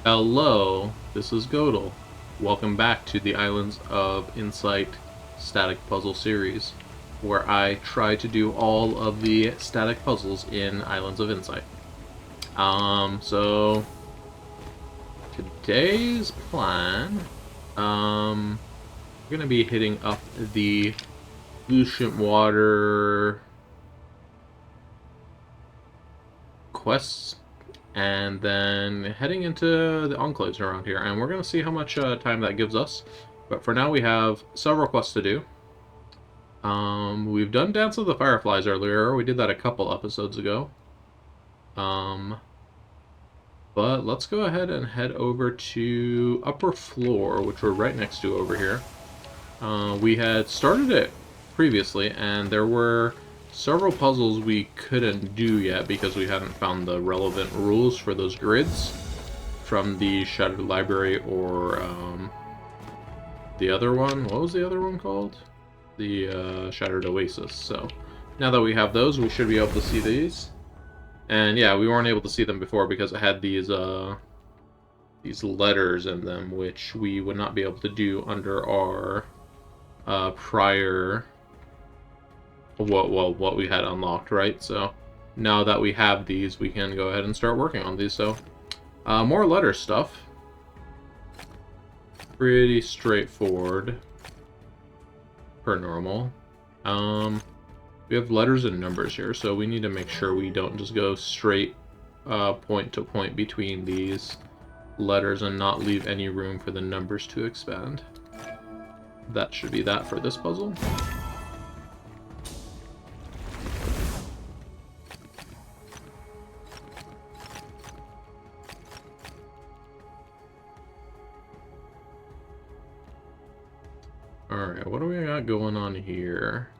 Hello, this is Godel. Welcome back to the Islands of Insight static puzzle series, where I try to do all of the static puzzles in Islands of Insight. So today's plan, we're gonna be hitting up the Lucent Water quests and then heading into the enclaves around here, and we're going to see how much time that gives us. But for now, we have several quests to do. We've done Dance of the Fireflies earlier. We did that a couple episodes ago. But let's go ahead and head over to Upper Floor, which we're right next to over here. We had started it previously, and there were several puzzles we couldn't do yet because we hadn't found the relevant rules for those grids from the Shattered Library or the other one. What was the other one called? The Shattered Oasis. So now that we have those, we should be able to see these. And yeah, we weren't able to see them before because it had these letters in them, which we would not be able to do under our prior what we had unlocked, right? So now that we have these, we can go ahead and start working on these. So more letter stuff. Pretty straightforward per normal. We have letters and numbers here, so we need to make sure we don't just go straight point to point between these letters and not leave any room for the numbers to expand. That should be that for this puzzle. Alright, what do we got going on here?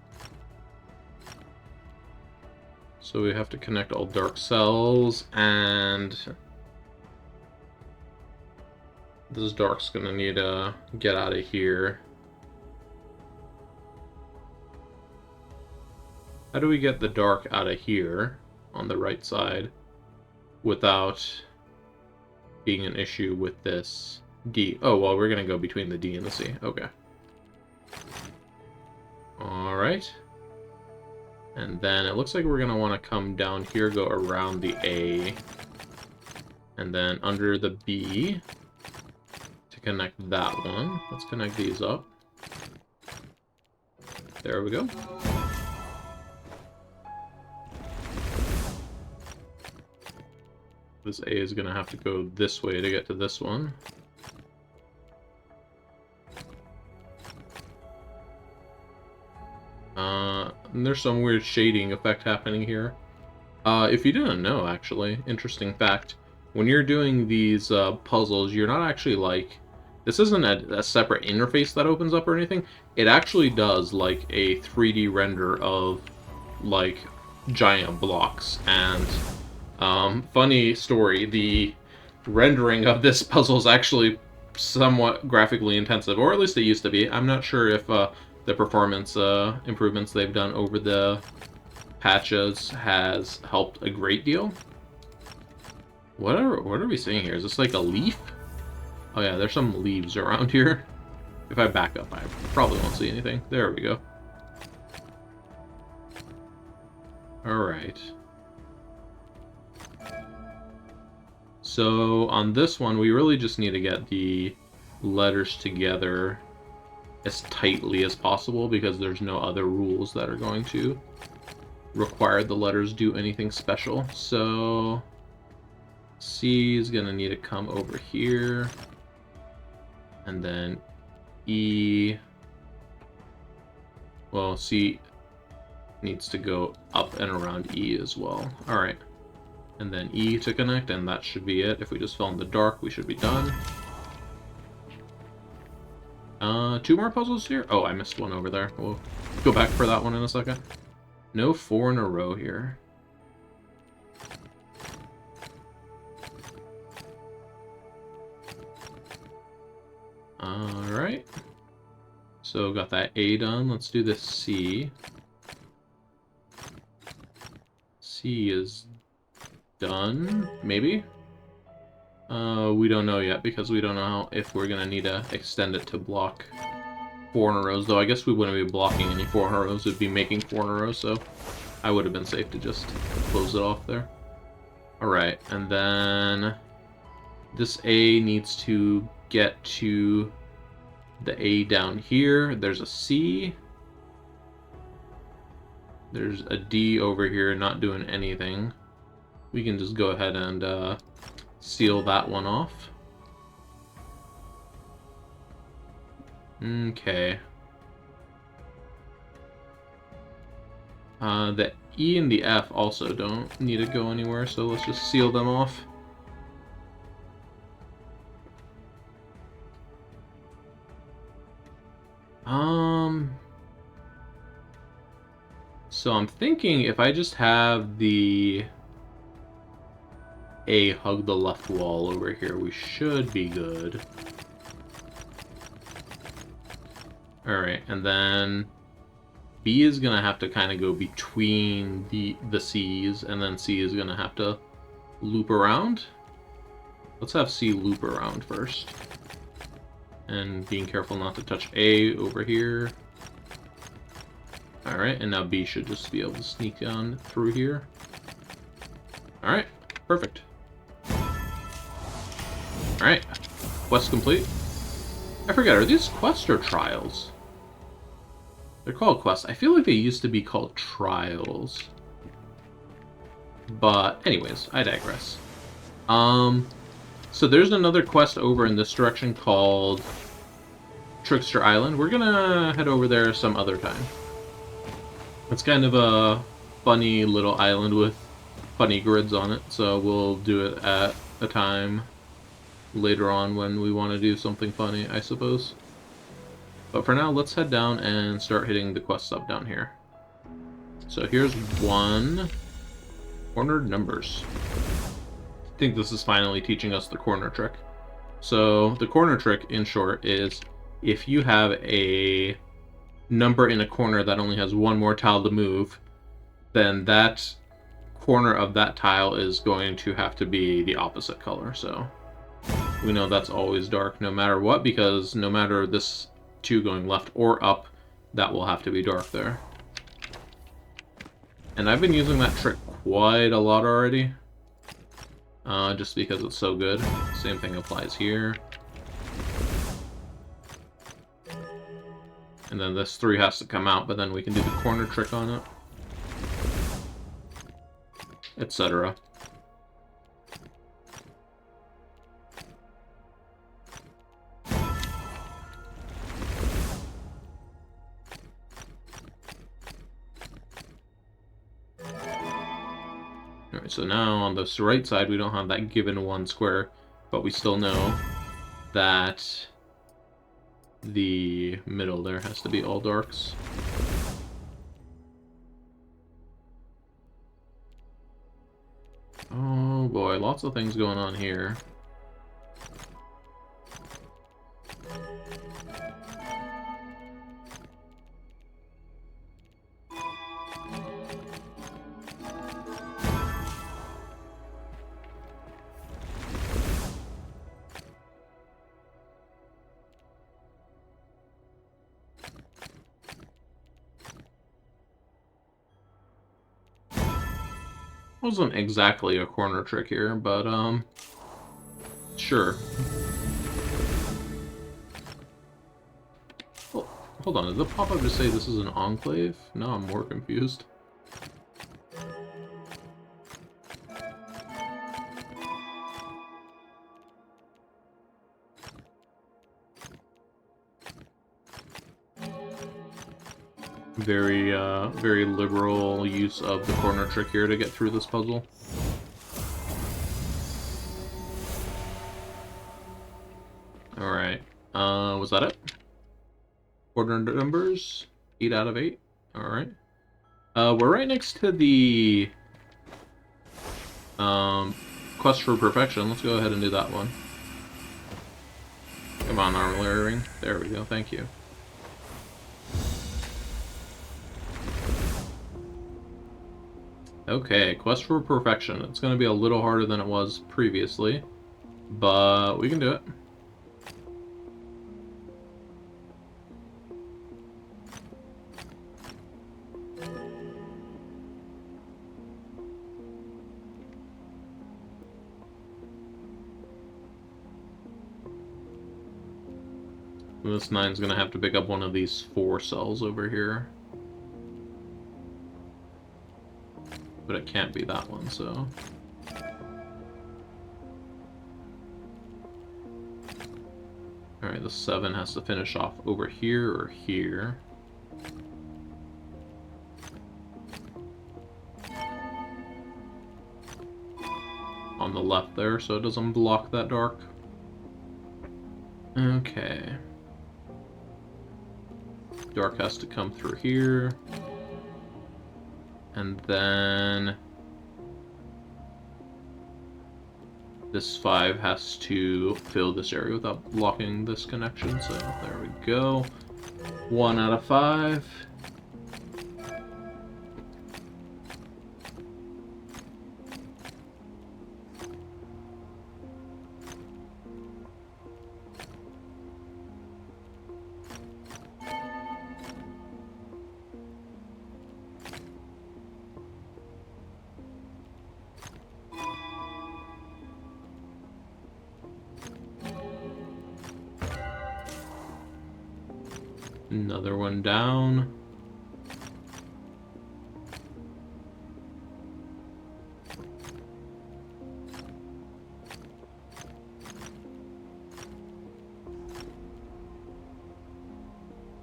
So we have to connect all dark cells, and this dark's gonna need to get out of here. How do we get the dark out of here on the right side without being an issue with this D? Oh, well, we're gonna go between the D and the C. Okay. Alright. And then it looks like we're going to want to come down here, go around the A, and then under the B to connect that one. Let's connect these up. There we go. This A is going to have to go this way to get to this one. And there's some weird shading effect happening here. If you didn't know, actually, interesting fact, when you're doing these puzzles, you're not actually like... This isn't a separate interface that opens up or anything. It actually does, like, a 3D render of, like, giant blocks. And, funny story, the rendering of this puzzle is actually somewhat graphically intensive, or at least it used to be. I'm not sure if the performance improvements they've done over the patches has helped a great deal. What are we seeing here? Is this like a leaf? Oh yeah, there's some leaves around here. If I back up, I probably won't see anything. There we go. Alright. So on this one, we really just need to get the letters together as tightly as possible because there's no other rules that are going to require the letters do anything special. So C is going to need to come over here, and then E, well, C needs to go up and around E as well. Alright, and then E to connect, and that should be it. If we just fill in the dark, we should be done. Two more puzzles here? Oh, I missed one over there. We'll go back for that one in a second. No 4 in a row here. Alright. So got that A done. Let's do this C. C is done, maybe? We don't know yet because we don't know if we're gonna need to extend it to block 4 in a row. Though I guess we wouldn't be blocking any 4 in a row, it'd be making 4 in a row, so I would have been safe to just close it off there. Alright, and then this A needs to get to the A down here. There's a C. There's a D over here not doing anything. We can just go ahead and seal that one off. Okay. The E and the F also don't need to go anywhere, so let's just seal them off. So I'm thinking if I just have the A hug the left wall over here, we should be good. Alright, and then B is gonna have to kind of go between the C's, and then C is gonna have to loop around. Let's have C loop around first. And being careful not to touch A over here. Alright, and now B should just be able to sneak on through here. Alright, perfect. Alright, quest complete. I forget, are these quests or trials? They're called quests. I feel like they used to be called trials. But anyways, I digress. So there's another quest over in this direction called Trickster Island. We're gonna head over there some other time. It's kind of a funny little island with funny grids on it, so we'll do it at a time later on when we want to do something funny, I suppose. But for now, let's head down and start hitting the quests up down here. So here's one. Cornered numbers. I think this is finally teaching us the corner trick. So the corner trick, in short, is if you have a number in a corner that only has one more tile to move, then that corner of that tile is going to have to be the opposite color. So we know that's always dark no matter what, because no matter this 2 going left or up, that will have to be dark there. And I've been using that trick quite a lot already, just because it's so good. Same thing applies here. And then this 3 has to come out, but then we can do the corner trick on it, etc. Alright, so now on this right side we don't have that given 1 square, but we still know that the middle there has to be all darks. Oh boy, lots of things going on here. Wasn't exactly a corner trick here, but sure. Oh, hold on, did the pop-up just say this is an enclave? Now I'm more confused. Very liberal use of the corner trick here to get through this puzzle. Alright, was that it? Corner numbers, 8 out of 8. Alright. We're right next to the quest for perfection. Let's go ahead and do that one. Come on, armor ring. There we go, thank you. Okay, quest for perfection. It's going to be a little harder than it was previously. but we can do it. This 9's gonna have to pick up one of these 4 cells over here. But it can't be that one, so... Alright, the 7 has to finish off over here or here. On the left there, so it doesn't block that dark. Okay. Dark has to come through here. And then... this 5 has to fill this area without blocking this connection, so there we go. 1 out of 5. Another one down.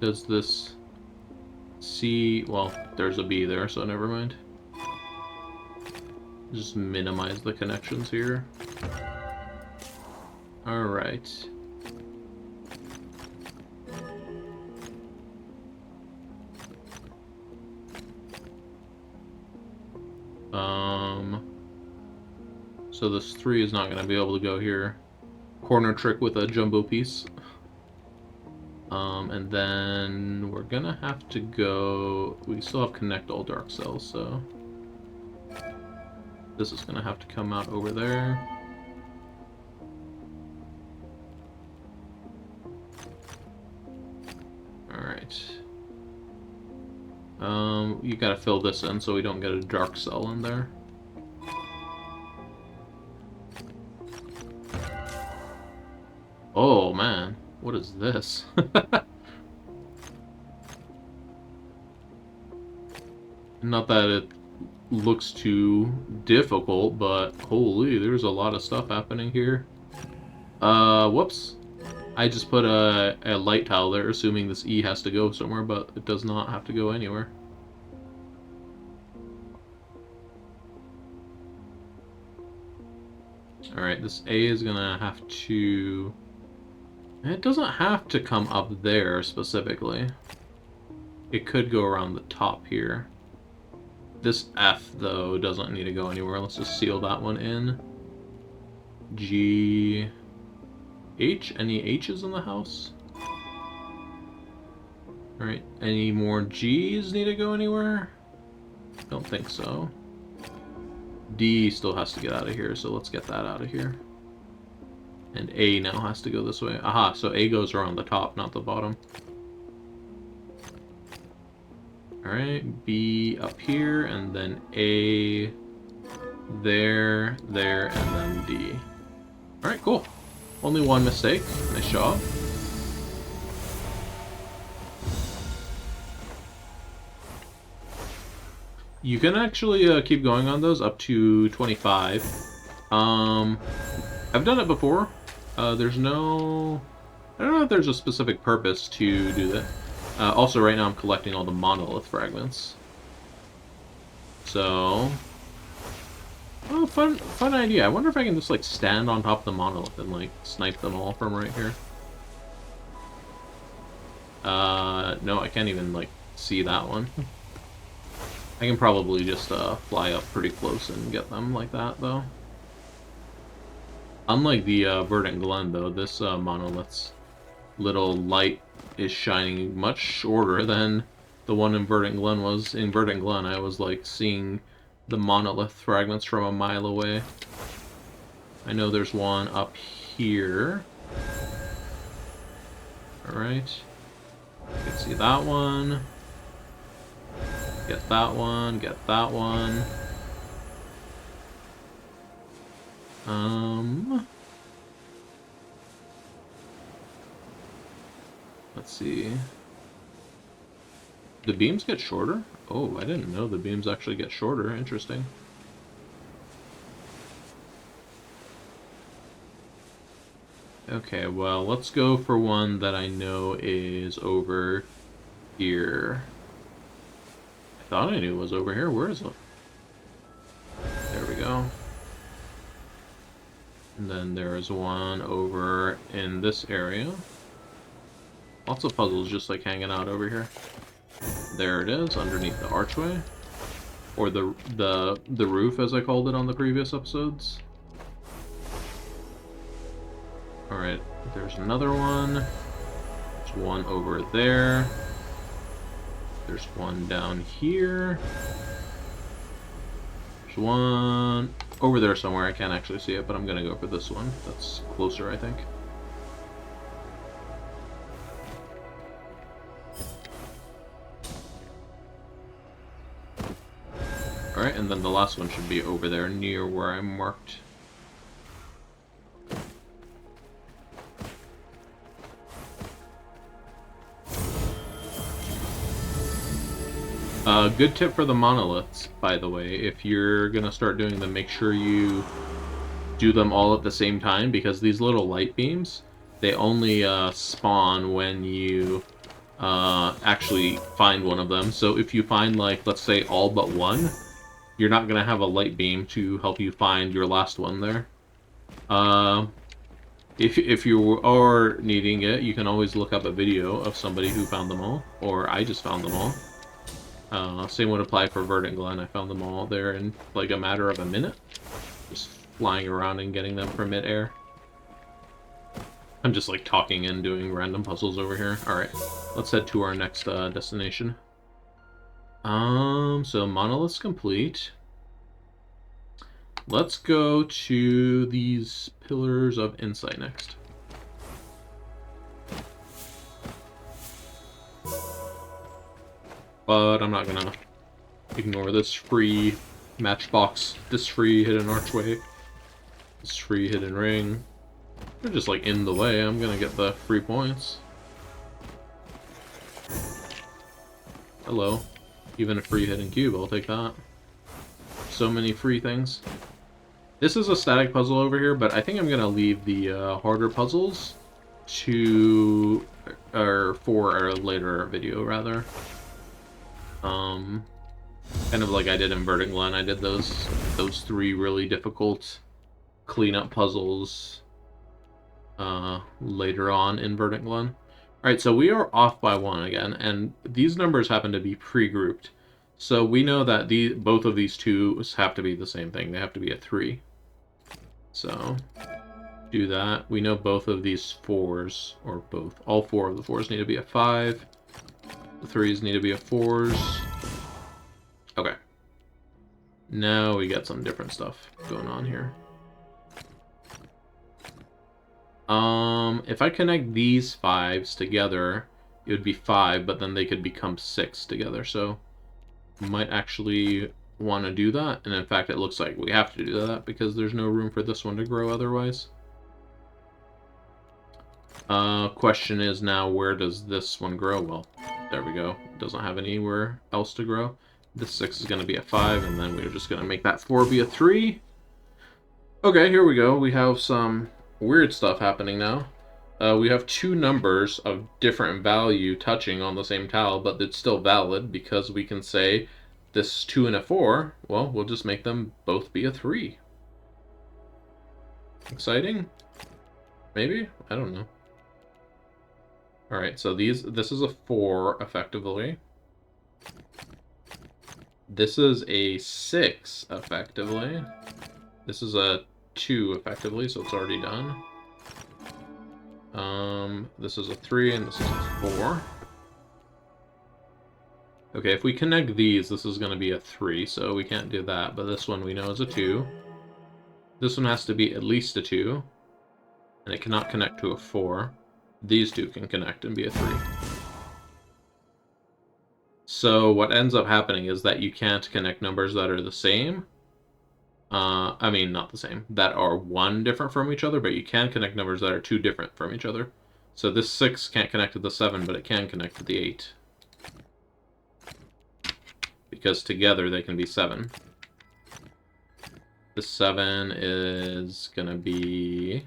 Does this C... well, there's a B there, so never mind. Just minimize the connections here. Alright. So this 3 is not going to be able to go here. Corner trick with a jumbo piece. And then we're going to have to go... we still have connect all dark cells, so... this is going to have to come out over there. Alright. You gotta fill this in so we don't get a dark cell in there. Oh man, what is this? Not that it looks too difficult, but holy, there's a lot of stuff happening here. Whoops. I just put a light tile there, assuming this E has to go somewhere, but it does not have to go anywhere. Alright, this A is gonna have to... it doesn't have to come up there, specifically. It could go around the top here. This F, though, doesn't need to go anywhere. Let's just seal that one in. G... H? Any H's in the house? Alright, any more G's need to go anywhere? Don't think so. D still has to get out of here, so let's get that out of here. And A now has to go this way. Aha, so A goes around the top, not the bottom. Alright, B up here, and then A there, there, and then D. Alright, cool. Only one mistake. Nice job. You can actually keep going on those up to 25. I've done it before. There's no... I don't know if there's a specific purpose to do that. Also, right now I'm collecting all the monolith fragments. So... oh, fun idea. I wonder if I can just, like, stand on top of the monolith and, like, snipe them all from right here. No, I can't even, like, see that one. I can probably just, fly up pretty close and get them like that, though. Unlike the, Verdant Glen, though, this, monolith's little light is shining much shorter than the one in Verdant Glen was. In Verdant Glen, I was, like, seeing the monolith fragments from a mile away. I know there's one up here. Alright. You can see that one. Get that one, get that one. Let's see. The beams get shorter? Oh, I didn't know the beams actually get shorter. Interesting. Okay, well, let's go for one that I know is over here. I thought I knew it was over here. Where is it? There we go. And then there is one over in this area. Lots of puzzles just like hanging out over here. There it is, underneath the archway. Or the roof, as I called it on the previous episodes. Alright, there's another one. There's one over there. There's one down here. There's one over there somewhere. I can't actually see it, but I'm gonna go for this one. That's closer, I think. Alright, and then the last one should be over there near where I marked. Good tip for the monoliths, by the way. If you're gonna start doing them, make sure you do them all at the same time, because these little light beams, they only spawn when you actually find one of them. So if you find, like, let's say all but one, you're not gonna have a light beam to help you find your last one there. If you are needing it, you can always look up a video of somebody who found them all, or I just found them all. Same would apply for Verdant Glen. I found them all there in like a matter of a minute. Just flying around and getting them from midair. I'm just like talking and doing random puzzles over here. Alright, let's head to our next destination. So monolith's complete. Let's go to these pillars of insight next. But I'm not gonna ignore this free matchbox, this free hidden archway, this free hidden ring. They're just like in the way. I'm gonna get the free points. Hello. Even a free hidden cube, I'll take that. So many free things. This is a static puzzle over here, but I think I'm gonna leave the harder puzzles to, or for a later video, rather. Kind of like I did in Verdant Glen. I did those three really difficult cleanup puzzles later on in Verdant Glen. Alright, so we are off by one again, and these numbers happen to be pre-grouped. So we know that both of these twos have to be the same thing. They have to be a 3. So, do that. We know both of these 4s, or all 4 of the 4s need to be a 5. The 3s need to be a 4s. Okay. Now we got some different stuff going on here. If I connect these 5s together, it would be 5, but then they could become 6 together, so might actually want to do that. And in fact, it looks like we have to do that because there's no room for this one to grow otherwise. Question is now, where does this one grow? Well, there we go. It doesn't have anywhere else to grow. This 6 is going to be a 5, and then we're just going to make that 4 be a 3. Okay, here we go. We have some weird stuff happening now. We have 2 numbers of different value touching on the same tile, but it's still valid because we can say this 2 and a 4, well, we'll just make them both be a 3. Exciting? Maybe? I don't know. Alright, so this is a 4, effectively. This is a 6, effectively. This is a 2, effectively, so it's already done. This is a 3, and this is a 4. Okay, if we connect these, this is going to be a 3, so we can't do that, but this one we know is a 2. This one has to be at least a 2. and it cannot connect to a 4. These two can connect and be a 3. So what ends up happening is that you can't connect numbers that are the same. I mean, not the same, that are 1 different from each other, but you can connect numbers that are 2 different from each other. So this 6 can't connect to the 7, but it can connect to the 8. Because together they can be 7. The 7 is gonna be...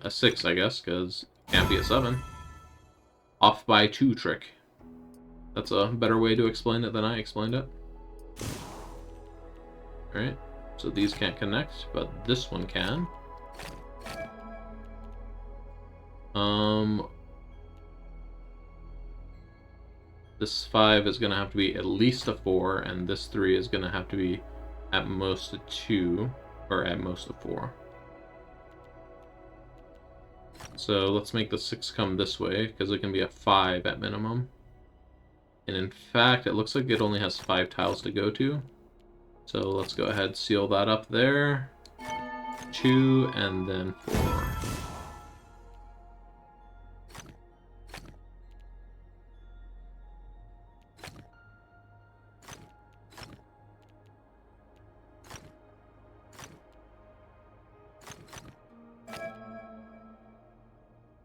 a 6, I guess, because it can't be a 7. Off by 2 trick. That's a better way to explain it than I explained it. Alright, so these can't connect, but this one can. This 5 is going to have to be at least a 4, and this 3 is going to have to be at most a 2, or at most a 4. So let's make the 6 come this way, because it can be a 5 at minimum. And in fact, it looks like it only has 5 tiles to go to. So let's go ahead and seal that up there. 2, and then 4.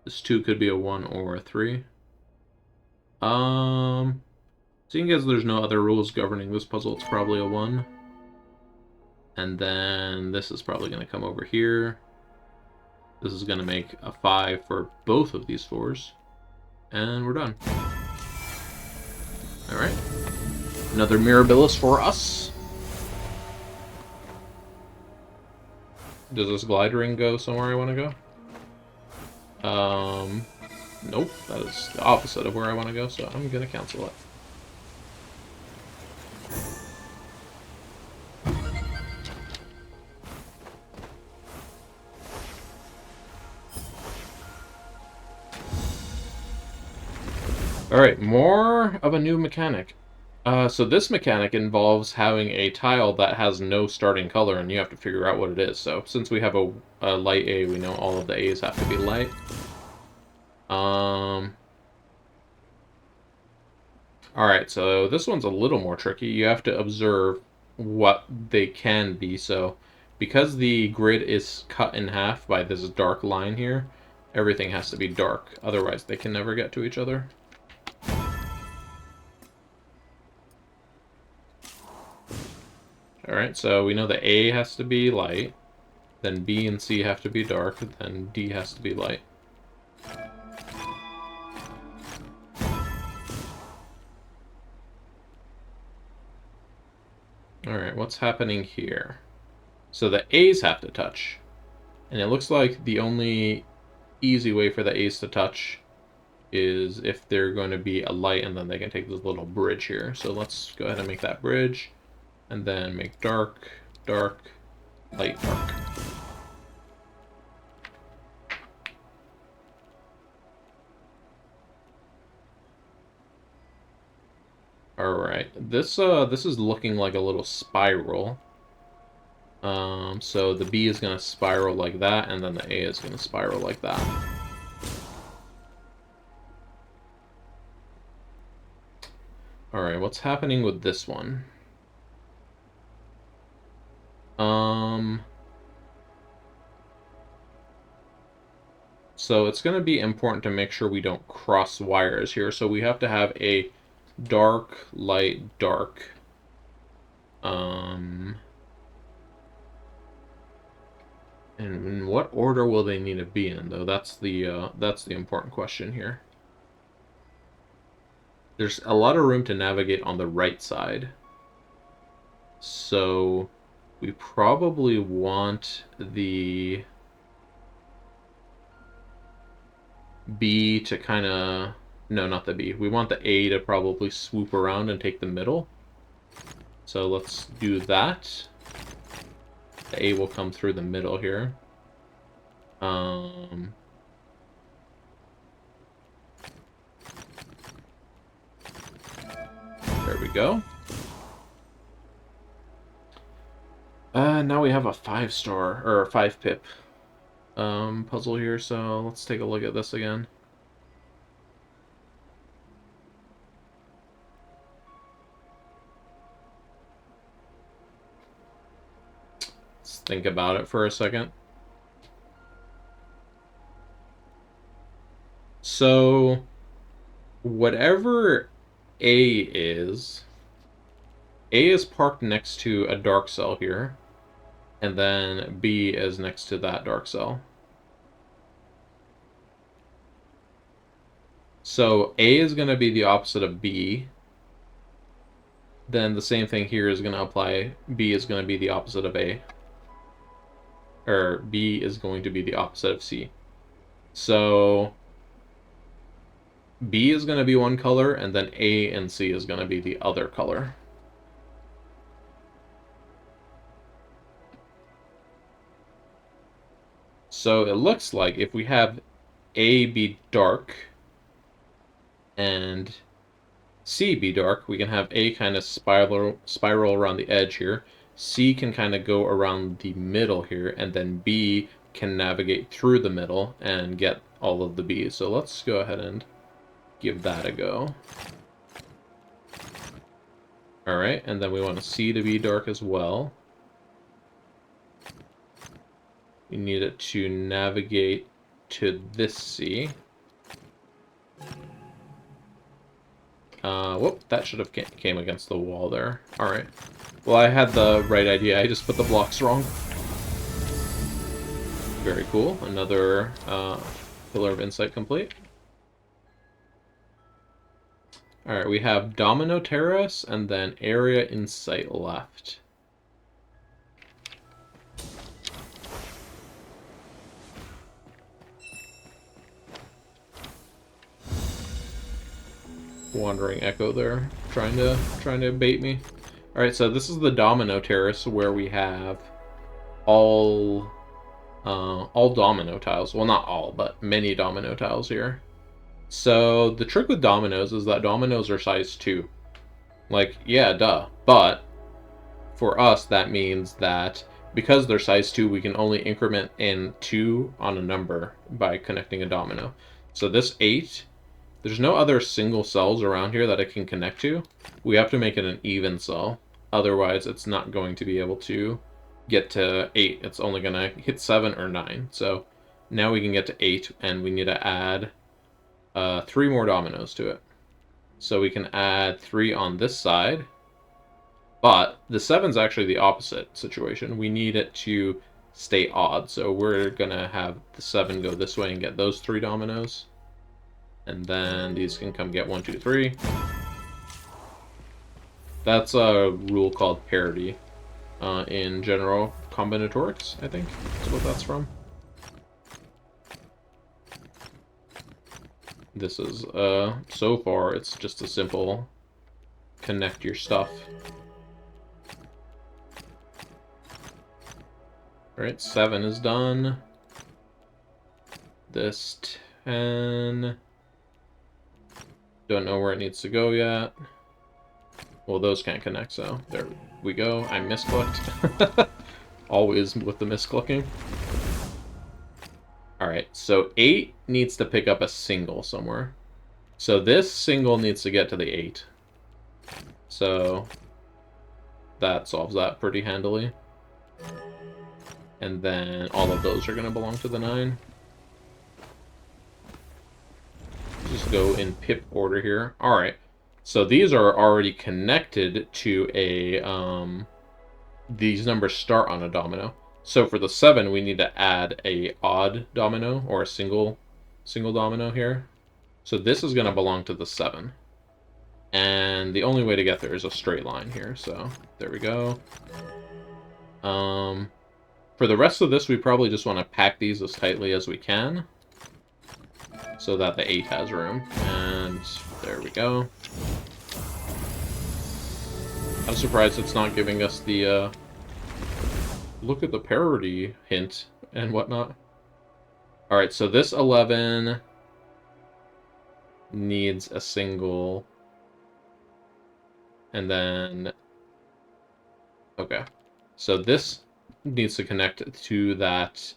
This 2 could be a 1 or a 3. Seeing as there's no other rules governing this puzzle, it's probably a 1. And then this is probably going to come over here. This is going to make a 5 for both of these 4s. And we're done. Alright. Another Mirabilis for us. Does this glide ring go somewhere I want to go? Nope. That is the opposite of where I want to go, so I'm going to cancel it. Alright, more of a new mechanic. So this mechanic involves having a tile that has no starting color, and you have to figure out what it is. So since we have a light A, we know all of the A's have to be light. Alright, so this one's a little more tricky. You have to observe what they can be. So because the grid is cut in half by this dark line here, everything has to be dark. Otherwise, they can never get to each other. Alright, so we know that A has to be light, then B and C have to be dark, then D has to be light. Alright, what's happening here? So the A's have to touch, and it looks like the only easy way for the A's to touch is if they're going to be a light, and then they can take this little bridge here. So let's go ahead and make that bridge. And then make dark, dark, light, dark. Alright, this is looking like a little spiral. So the B is gonna spiral like that, and then the A is gonna spiral like that. Alright, what's happening with this one? So it's going to be important to make sure we don't cross wires here. So we have to have a dark, light, dark. And in what order will they need to be in, though? That's the important question here. There's a lot of room to navigate on the right side. So we probably want the B to kind of... No, not the B. We want the A to probably swoop around and take the middle. So let's do that. The A will come through the middle here. There we go. Now we have a 5-star, or a 5-pip puzzle here, so let's take a look at this again. Let's think about it for a second. So, whatever A is parked next to a dark cell here, and then B is next to that dark cell. So A is going to be the opposite of B. Then the same thing here is going to apply. B is going to be the opposite of A. Or B is going to be the opposite of C. So B is going to be one color, and then A and C is going to be the other color. So it looks like if we have A be dark and C be dark, we can have A kind of spiral around the edge here. C can kind of go around the middle here, and then B can navigate through the middle and get all of the B's. So let's go ahead and give that a go. Alright, and then we want C to be dark as well. We need it to navigate to this C. Whoop, that should have came against the wall there. Alright. Well, I had the right idea. I just put the blocks wrong. Very cool. Another Pillar of Insight complete. Alright, we have Domino Terrace and then Area Insight left. Wandering Echo there, trying to bait me. Alright, so this is the Domino Terrace where we have all domino tiles. Well, not all, but many domino tiles here. So the trick with dominoes is that dominoes are size 2. Like, yeah, duh. But for us, that means that because they're size 2, we can only increment in 2 on a number by connecting a domino. So this 8, there's no other single cells around here that it can connect to. We have to make it an even cell. Otherwise, it's not going to be able to get to 8. It's only going to hit 7 or 9. So now we can get to 8, and we need to add 3 more dominoes to it. So we can add 3 on this side. But the 7's actually the opposite situation. We need it to stay odd. So we're going to have the 7 go this way and get those 3 dominoes. And then these can come get 1, 2, 3. That's a rule called parity in general combinatorics, I think. That's what that's from. This is, so far, it's just a simple connect your stuff. Alright, 7 is done. This 10... Don't know where it needs to go yet. Well, those can't connect, so there we go. I misclicked. Always with the misclicking. Alright, so 8 needs to pick up a single somewhere. So this single needs to get to the 8. So that solves that pretty handily. And then all of those are going to belong to the 9. Just go in pip order here. Alright, so these are already connected to a, these numbers start on a domino. So for the 7, we need to add a odd domino, or a single domino here. So this is going to belong to the 7. And the only way to get there is a straight line here, so there we go. For the rest of this, we probably just want to pack these as tightly as we can, so that the 8 has room. And there we go. I'm surprised it's not giving us the, look at the parity hint and whatnot. Alright, so this 11 needs a single. And then... Okay. So this needs to connect to that.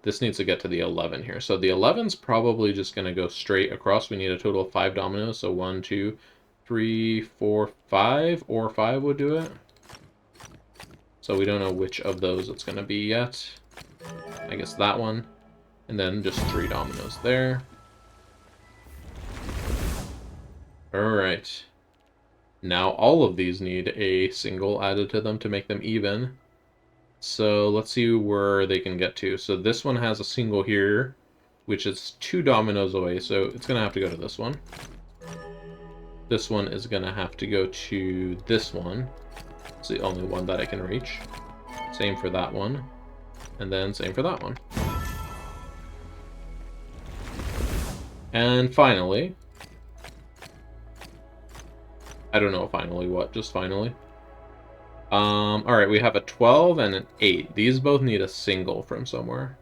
This needs to get to the 11 here. So the 11's probably just going to go straight across. We need a total of 5 dominoes. So 1, 2, 3, 4, 5, or 5 would do it. So we don't know which of those it's going to be yet. I guess that one. And then just 3 dominoes there. Alright. Now all of these need a single added to them to make them even. So let's see where they can get to. So this one has a single here, which is 2 dominoes away, so it's going to have to go to this one. This one is going to have to go to this one. It's the only one that I can reach. Same for that one. And then same for that one. And finally... I don't know finally what, just finally. Alright, we have a 12 and an 8. These both need a single from somewhere.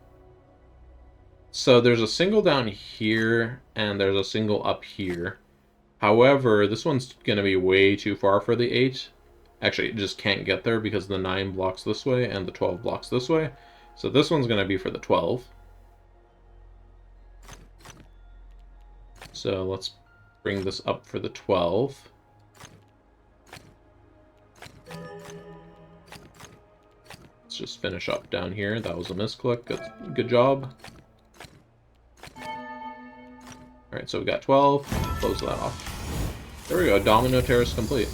So there's a single down here, and there's a single up here. However, this one's going to be way too far for the 8. Actually, it just can't get there because the 9 blocks this way, and the 12 blocks this way. So this one's going to be for the 12. So let's bring this up for the 12. Just finish up down here. That was a misclick. Good job. Alright, so we got 12. Close that off. There we go. Domino terrace complete.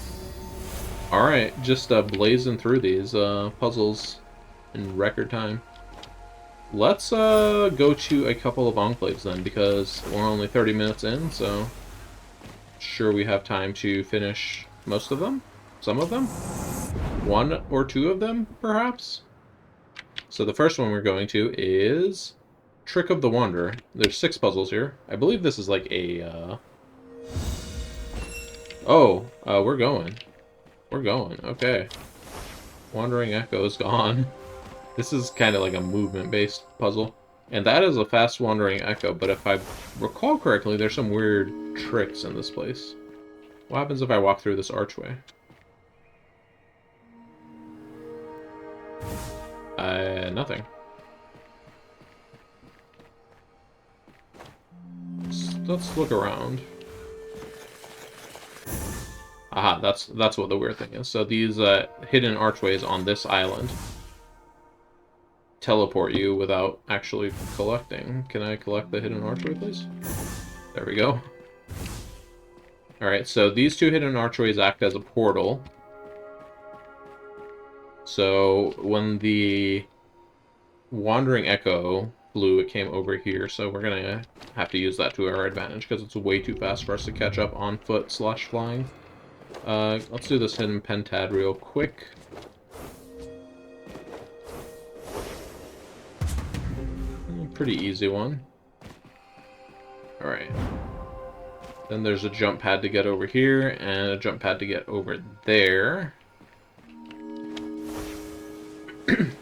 Alright, just blazing through these puzzles in record time. Let's go to a couple of enclaves then, because we're only 30 minutes in, so sure we have time to finish most of them. Some of them. 1 or 2 of them, perhaps. So the first one we're going to is Trick of the Wanderer. There's 6 puzzles here. I believe this is like a... we're going. We're going. Okay. Wandering Echo is gone. This is kind of like a movement-based puzzle. And that is a fast Wandering Echo, but if I recall correctly, there's some weird tricks in this place. What happens if I walk through this archway? Nothing. Let's look around. Aha, that's what the weird thing is. So these hidden archways on this island teleport you without actually collecting. Can I collect the hidden archway, please? There we go. Alright, so these 2 hidden archways act as a portal. So when the Wandering Echo flew, it came over here, so we're gonna have to use that to our advantage because it's way too fast for us to catch up on foot / flying. Let's do this hidden pentad real quick. Pretty easy one. Alright. Then there's a jump pad to get over here, and a jump pad to get over there.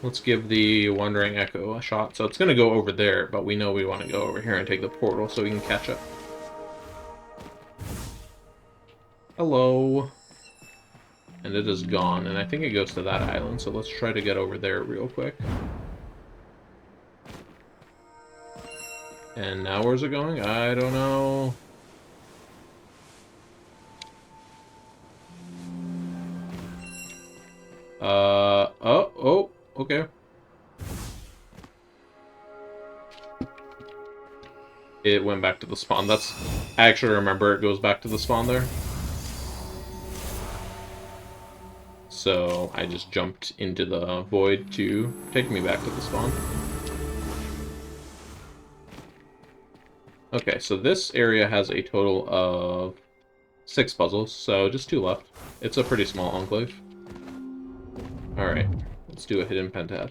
Let's give the Wandering Echo a shot. So it's going to go over there, but we know we want to go over here and take the portal so we can catch up. Hello. And it is gone, and I think it goes to that island, so let's try to get over there real quick. And now where's it going? I don't know. Oh, okay. It went back to the spawn. I actually remember it goes back to the spawn there. So I just jumped into the void to take me back to the spawn. Okay, so this area has a total of 6 puzzles, so just 2 left. It's a pretty small enclave. Alright, let's do a hidden pentad.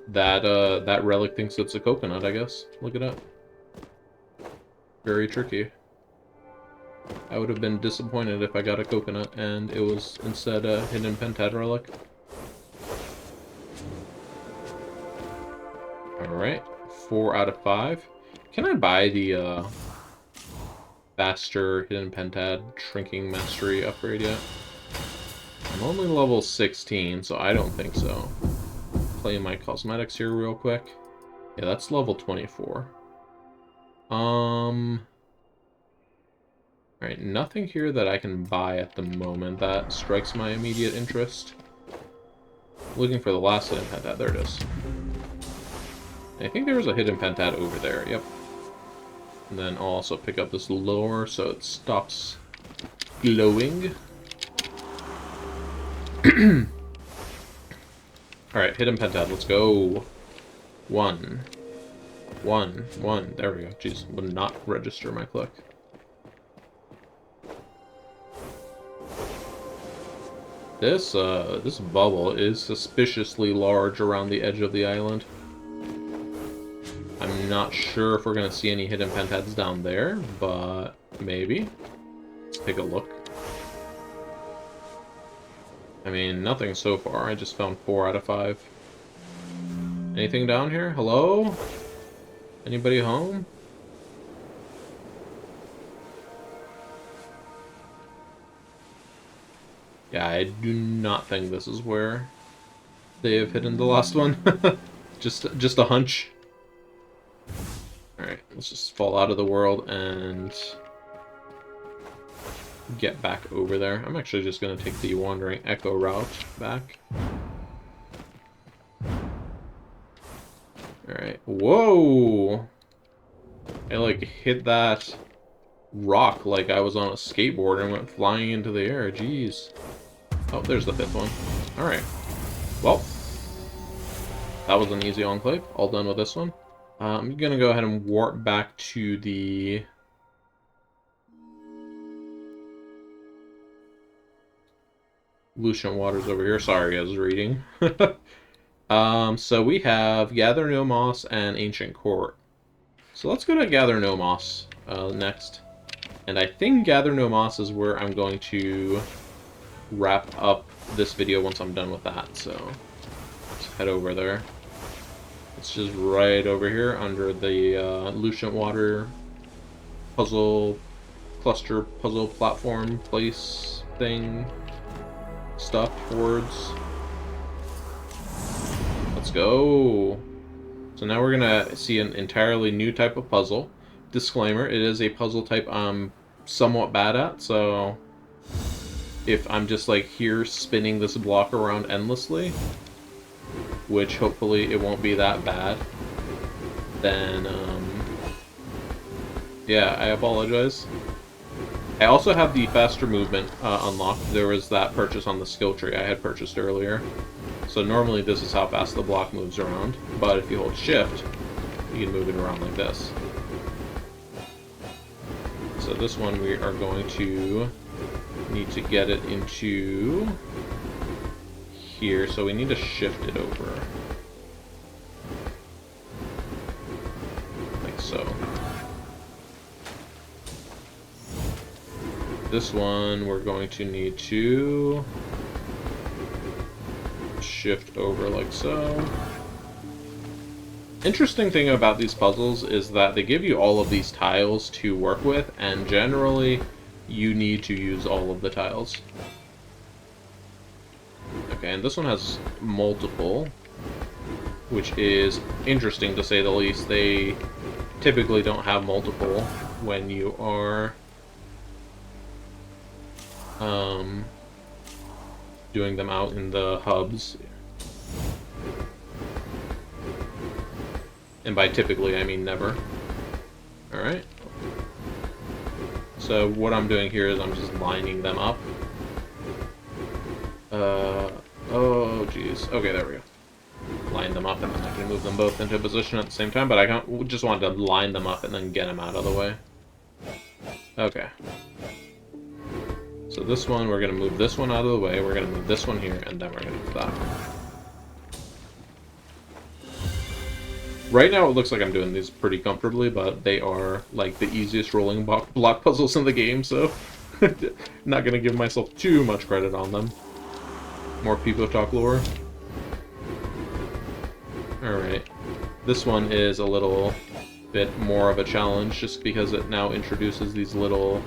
That relic thinks it's a coconut, I guess. Look it up. Very tricky. I would have been disappointed if I got a coconut and it was instead a hidden pentad relic. Alright, 4 out of 5. Can I buy the faster hidden pentad shrinking mastery upgrade yet? I'm only level 16, so I don't think so. Play my cosmetics here real quick. Yeah, that's level 24. Alright, nothing here that I can buy at the moment that strikes my immediate interest. Looking for the last hidden pentad. There it is. I think there was a hidden pentad over there. Yep. And then I'll also pick up this lure so it stops glowing. Alright, hidden pentad. Let's go. One. There we go. Jeez, would not register my click. This bubble is suspiciously large around the edge of the island. I'm not sure if we're going to see any hidden pentads down there, but maybe. Let's take a look. I mean, nothing so far. I just found 4 out of 5. Anything down here? Hello? Anybody home? Yeah, I do not think this is where they have hidden the last one. just a hunch. Alright, let's just fall out of the world and get back over there. I'm actually just going to take the Wandering Echo route back. Alright. Whoa! I, like, hit that rock like I was on a skateboard and went flying into the air. Jeez. Oh, there's the 5th one. Alright. Well, that was an easy enclave. All done with this one. I'm going to go ahead and warp back to the... Lucent Waters over here. Sorry, I was reading. So we have Gather No Moss and Ancient Court. So let's go to Gather No Moss next. And I think Gather No Moss is where I'm going to wrap up this video once I'm done with that. So let's head over there. It's just right over here under the Lucent Water puzzle, cluster puzzle platform place thing. Stuff towards. Let's go. So now we're gonna see an entirely new type of puzzle. Disclaimer, it is a puzzle type I'm somewhat bad at, so if I'm just like here spinning this block around endlessly, which hopefully it won't be that bad, then yeah, I apologize. I also have the faster movement unlocked. There was that purchase on the skill tree I had purchased earlier. So normally this is how fast the block moves around, but if you hold shift, you can move it around like this. So this one we are going to need to get it into here, so we need to shift it over. Like so. This one we're going to need to shift over like so. Interesting thing about these puzzles is that they give you all of these tiles to work with, and generally you need to use all of the tiles. Okay, and this one has multiple, which is interesting to say the least. They typically don't have multiple when you are doing them out in the hubs. And by typically, I mean never. Alright. So what I'm doing here is I'm just lining them up. Oh geez. Okay, there we go. Line them up, and then I can move them both into position at the same time, but I just want to line them up and then get them out of the way. Okay. So this one, we're going to move this one out of the way, we're going to move this one here, and then we're going to move that one. Right now it looks like I'm doing these pretty comfortably, but they are like the easiest rolling block puzzles in the game, so not going to give myself too much credit on them. More people talk lore. Alright. This one is a little bit more of a challenge just because it now introduces these little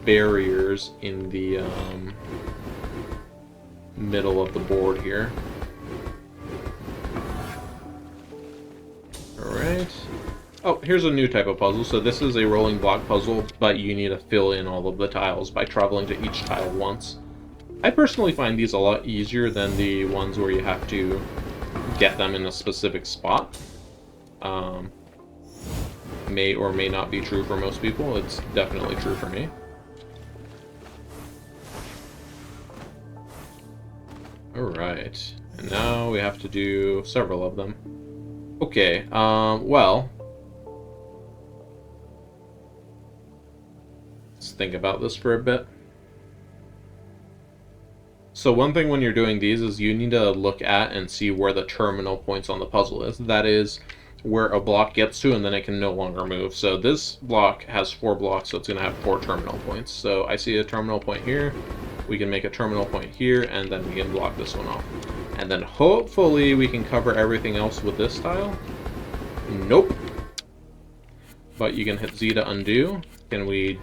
barriers in the middle of the board here. Alright. Oh, here's a new type of puzzle. So this is a rolling block puzzle, but you need to fill in all of the tiles by traveling to each tile once. I personally find these a lot easier than the ones where you have to get them in a specific spot. May or may not be true for most people. It's definitely true for me. Alright, and now we have to do several of them. Okay, well, let's think about this for a bit. So one thing when you're doing these is you need to look at and see where the terminal points on the puzzle is. That is where a block gets to and then it can no longer move. So this block has 4 blocks, so it's going to have 4 terminal points. So I see a terminal point here. We can make a terminal point here, and then we can block this one off. And then hopefully we can cover everything else with this tile. Nope. But you can hit Z to undo. Can we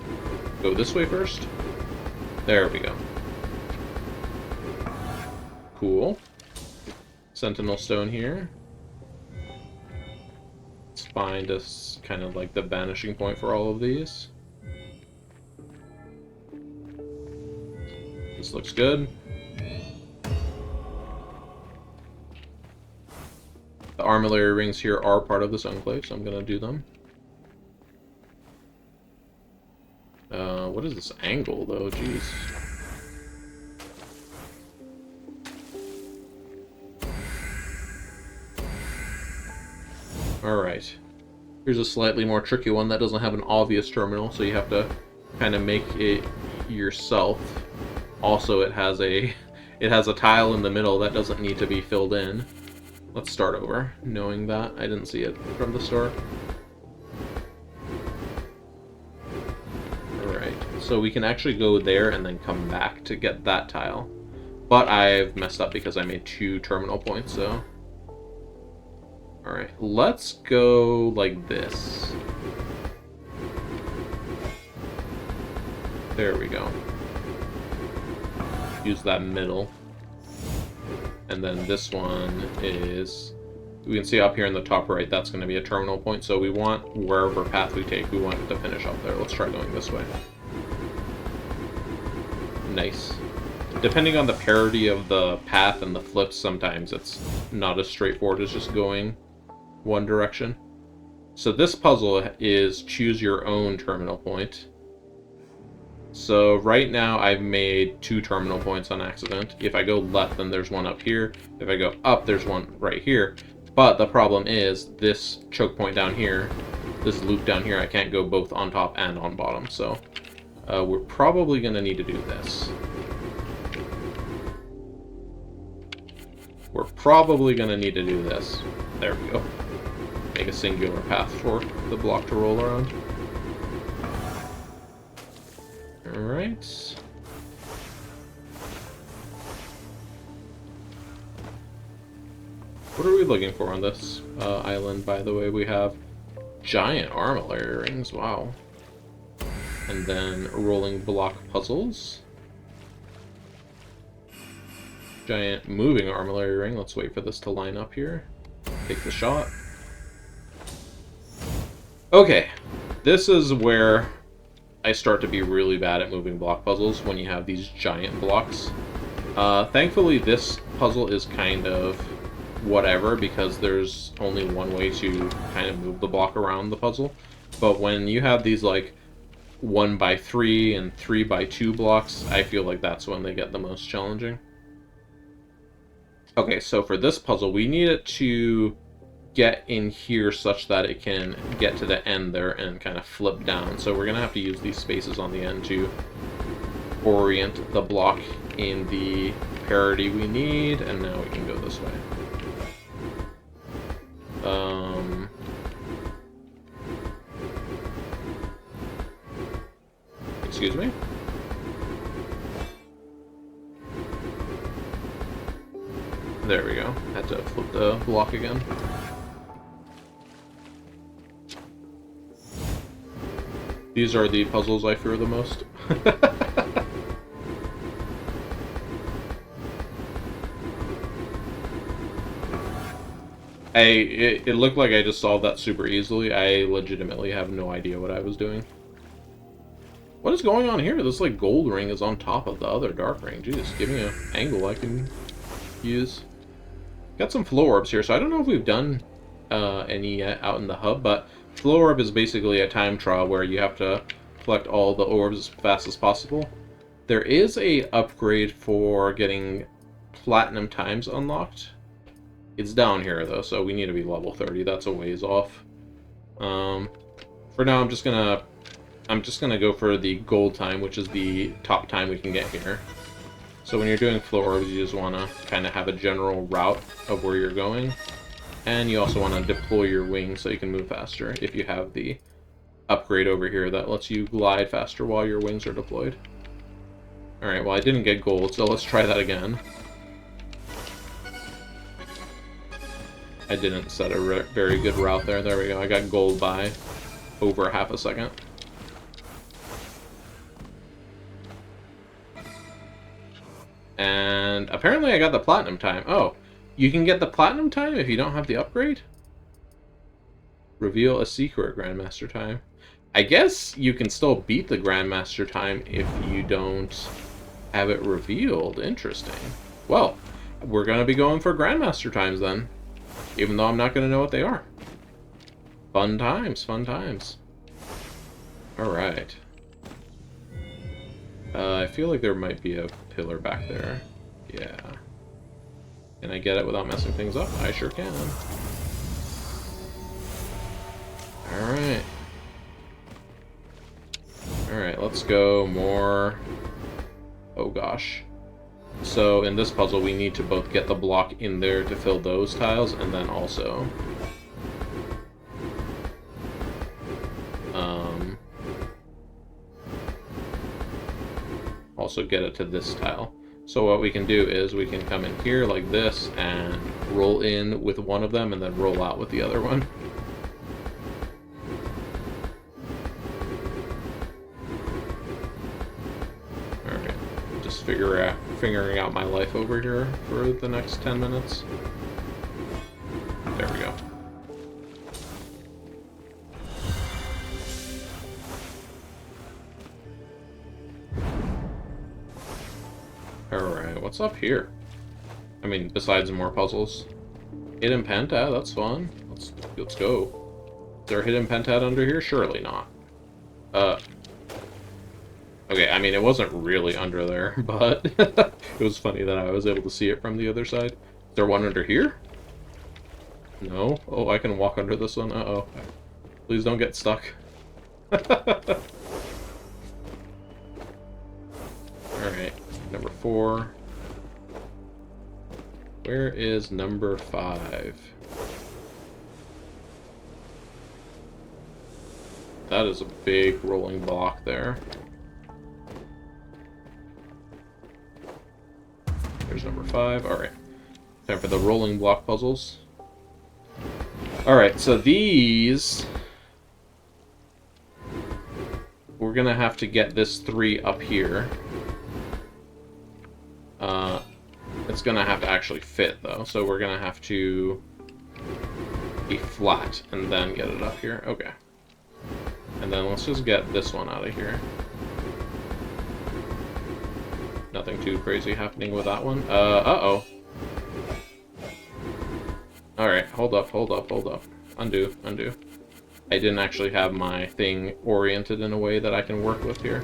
go this way first? There we go. Cool. Sentinel stone here. Let's find us kind of like the vanishing point for all of these. This looks good. The armillary rings here are part of this enclave, so I'm going to do them. What is this angle, though? Jeez. Alright. Here's a slightly more tricky one that doesn't have an obvious terminal, so you have to kind of make it yourself. Also, it has a tile in the middle that doesn't need to be filled in. Let's start over, knowing that I didn't see it from the start. Alright, so we can actually go there and then come back to get that tile. But I've messed up because I made 2 terminal points, so... Alright, let's go like this. There we go. Use that middle. And then this one is... We can see up here in the top right, that's going to be a terminal point. So we want, wherever path we take, we want it to finish up there. Let's try going this way. Nice. Depending on the parity of the path and the flips, sometimes it's not as straightforward as just going one direction. So this puzzle is choose your own terminal point. So right now I've made 2 terminal points on accident. If I go left, then there's one up here. If I go up, there's one right here. But the problem is this choke point down here, this loop down here, I can't go both on top and on bottom. So we're probably going to need to do this. We're probably going to need to do this. There we go. Make a singular path for the block to roll around. Alright. What are we looking for on this island, by the way? We have giant armillary rings, wow. And then rolling block puzzles. Giant moving armillary ring. Let's wait for this to line up here. Take the shot. Okay, this is where I start to be really bad at moving block puzzles, when you have these giant blocks. Thankfully, this puzzle is kind of whatever, because there's only one way to kind of move the block around the puzzle. But when you have these like 1x3 and 3x2 blocks, I feel like that's when they get the most challenging. Okay, so for this puzzle, we need it to get in here such that it can get to the end there and kind of flip down. So we're going to have to use these spaces on the end to orient the block in the parity we need, and now we can go this way. Excuse me? There we go. Had to flip the block again. These are the puzzles I fear the most. It looked like I just solved that super easily. I legitimately have no idea what I was doing. What is going on here? This, like, gold ring is on top of the other dark ring. Jeez, give me an angle I can use. Got some flow orbs here, so I don't know if we've done any yet out in the hub, but flow orb is basically a time trial where you have to collect all the orbs as fast as possible. There is a upgrade for getting platinum times unlocked. It's down here, though, so we need to be level 30. That's a ways off. For now, I'm just gonna go for the gold time, which is the top time we can get here. So when you're doing flow orbs, you just want to kind of have a general route of where you're going. And you also want to deploy your wings so you can move faster if you have the upgrade over here that lets you glide faster while your wings are deployed. Alright, well I didn't get gold, so let's try that again. I didn't set a very good route there. There we go. I got gold by over half a second. And apparently I got the platinum time. Oh, you can get the platinum time if you don't have the upgrade? Reveal a secret Grandmaster time. I guess you can still beat the Grandmaster time if you don't have it revealed. Interesting. Well, we're going to be going for Grandmaster times then. Even though I'm not going to know what they are. Fun times, fun times. Alright. I feel like there might be a pillar back there. Yeah. Can I get it without messing things up? I sure can. Alright. Alright, let's go more... Oh gosh. So in this puzzle we need to both get the block in there to fill those tiles, and then also... also get it to this tile. So what we can do is we can come in here like this and roll in with one of them and then roll out with the other one. Alright, just figuring out my life over here for the next 10 minutes. There we go. Alright, what's up here? I mean, besides more puzzles. Hidden pentad, that's fun. Let's go. Is there a hidden pentad under here? Surely not. Okay, I mean, it wasn't really under there, but it was funny that I was able to see it from the other side. Is there one under here? No? Oh, I can walk under this one? Uh-oh. Please don't get stuck. Alright. Number 4. Where is number 5? That is a big rolling block there. There's number 5. Alright. Time for the rolling block puzzles. Alright, so these... we're gonna have to get this 3 up here. It's gonna have to actually fit, though, so we're gonna have to be flat and then get it up here. Okay. And then let's just get this one out of here. Nothing too crazy happening with that one. Uh-oh. Alright, hold up. Undo. I didn't actually have my thing oriented in a way that I can work with here.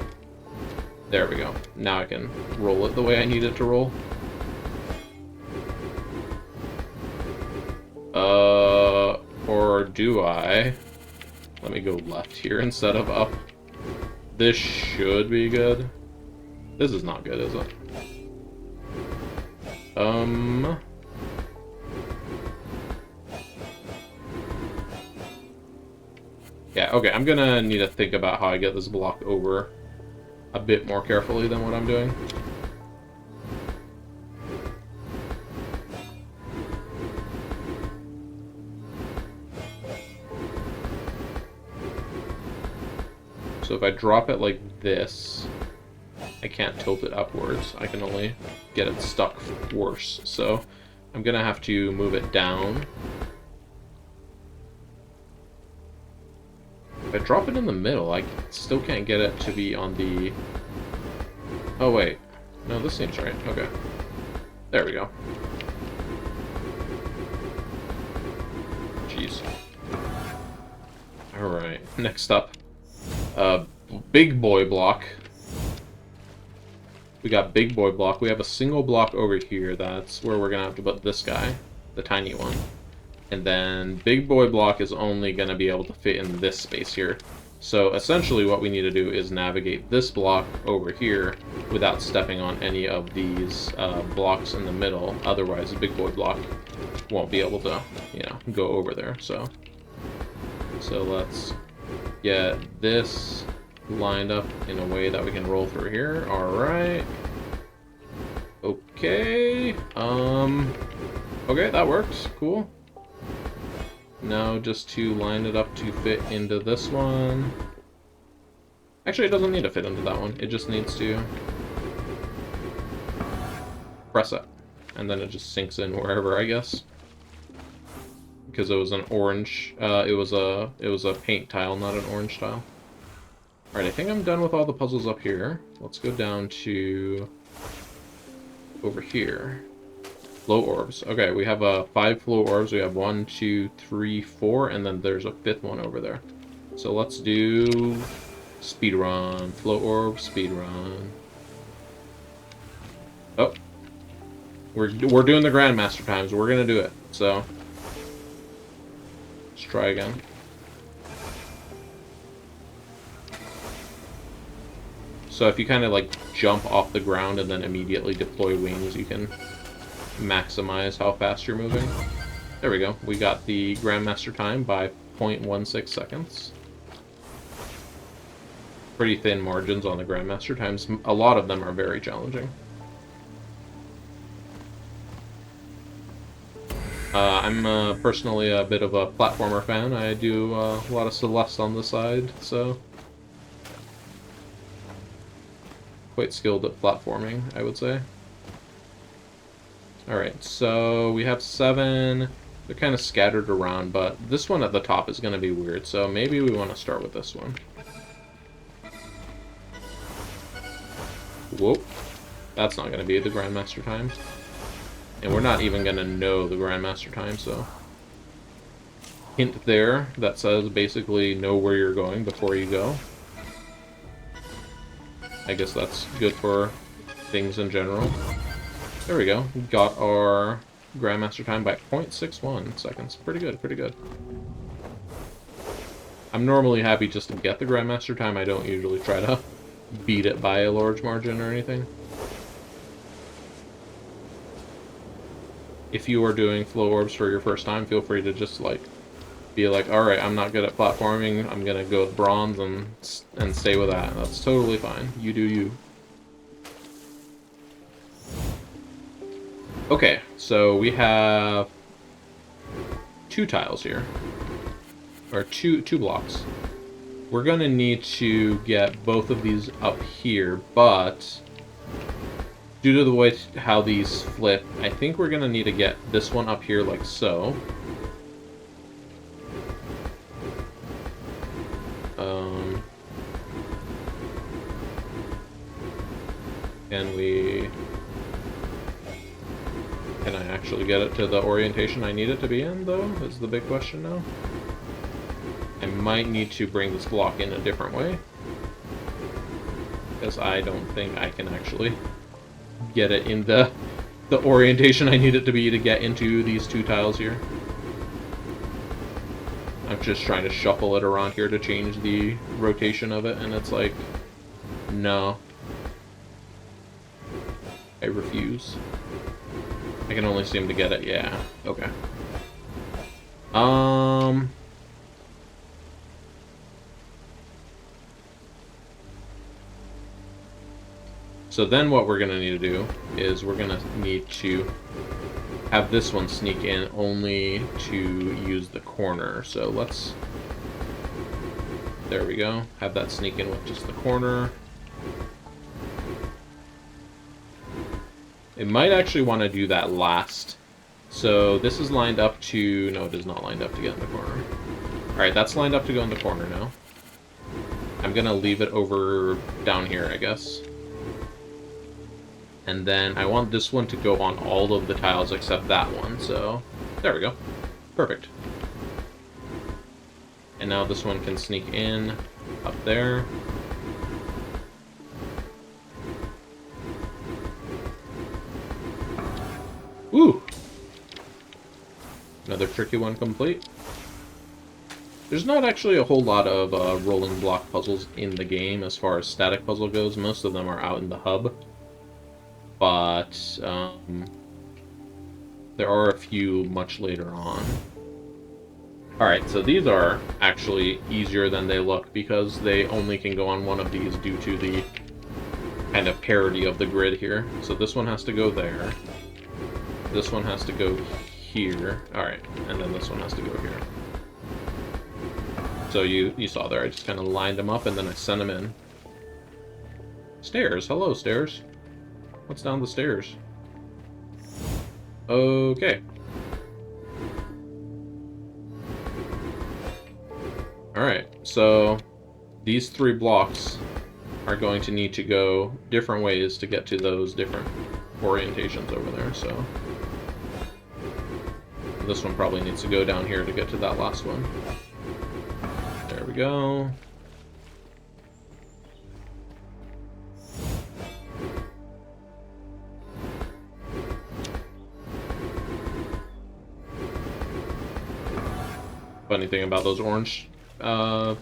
There we go. Now I can roll it the way I need it to roll. Or do I? Let me go left here instead of up. This should be good. This is not good, is it? Yeah, okay, I'm gonna need to think about how I get this block over a bit more carefully than what I'm doing. So if I drop it like this, I can't tilt it upwards. I can only get it stuck worse. So I'm gonna have to move it down I drop it in the middle, I still can't get it to be on the... Oh, wait. No, this seems right. Okay. There we go. Jeez. Alright, next up. Big boy block. We got big boy block. We have a single block over here. That's where we're going to have to put this guy, the tiny one. And then big boy block is only going to be able to fit in this space here. So essentially what we need to do is navigate this block over here without stepping on any of these blocks in the middle. Otherwise, the big boy block won't be able to, you know, go over there. So let's get this lined up in a way that we can roll through here. All right. Okay. Okay, that works. Cool. Now just to line it up to fit into this one. Actually, it doesn't need to fit into that one. It just needs to press it. And then it just sinks in wherever, I guess. Because it was an orange, it was a paint tile, not an orange tile. Alright, I think I'm done with all the puzzles up here. Let's go down to over here. Flow orbs. Okay, we have 5 flow orbs. We have 1, 2, 3, 4, and then there's a 5th one over there. So let's do speed run. Flow orb, speed run. Oh, we're doing the Grandmaster times. We're gonna do it. So let's try again. So if you kind of like jump off the ground and then immediately deploy wings, you can maximize how fast you're moving. There we go. We got the Grandmaster time by 0.16 seconds. Pretty thin margins on the Grandmaster times. A lot of them are very challenging. I'm personally a bit of a platformer fan. I do a lot of Celeste on the side, so quite skilled at platforming, I would say. Alright, so we have 7. They're kind of scattered around, but this one at the top is going to be weird, so maybe we want to start with this one. Whoop. That's not going to be the Grandmaster time. And we're not even going to know the Grandmaster time, so... Hint there that says basically know where you're going before you go. I guess that's good for things in general. There we go. We got our Grandmaster time by 0.61 seconds. Pretty good, pretty good. I'm normally happy just to get the Grandmaster time. I don't usually try to beat it by a large margin or anything. If you are doing flow orbs for your first time, feel free to just like be like, alright, I'm not good at platforming, I'm gonna go with bronze and stay with that. That's totally fine. You do you. Okay, so we have 2 tiles here. Or two blocks. We're gonna need to get both of these up here, but due to the way how these flip, I think we're gonna need to get this one up here like so. Can I actually get it to the orientation I need it to be in, though, is the big question now. I might need to bring this block in a different way, because I don't think I can actually get it in the orientation I need it to be to get into these 2 tiles here. I'm just trying to shuffle it around here to change the rotation of it, and it's like, no. I refuse. I can only seem to get it, yeah. Okay. So then what we're gonna need to do is we're gonna need to have this one sneak in only to use the corner. So let's... There we go. Have that sneak in with just the corner. It might actually want to do that last. So this is lined up to... No, it is not lined up to get in the corner. Alright, that's lined up to go in the corner now. I'm gonna leave it over down here, I guess. And then I want this one to go on all of the tiles except that one, so there we go. Perfect. And now this one can sneak in up there. Woo! Another tricky one complete. There's not actually a whole lot of rolling block puzzles in the game as far as static puzzle goes. Most of them are out in the hub. But there are a few much later on. Alright, so these are actually easier than they look because they only can go on one of these due to the kind of parity of the grid here. So this one has to go there. This one has to go here. Alright, and then this one has to go here. So you saw there, I just kind of lined them up and then I sent them in. Stairs. Hello, stairs. What's down the stairs? Okay. Alright, so these 3 blocks are going to need to go different ways to get to those different orientations over there, so... This one probably needs to go down here to get to that last one. There we go. Funny thing about those orange tiles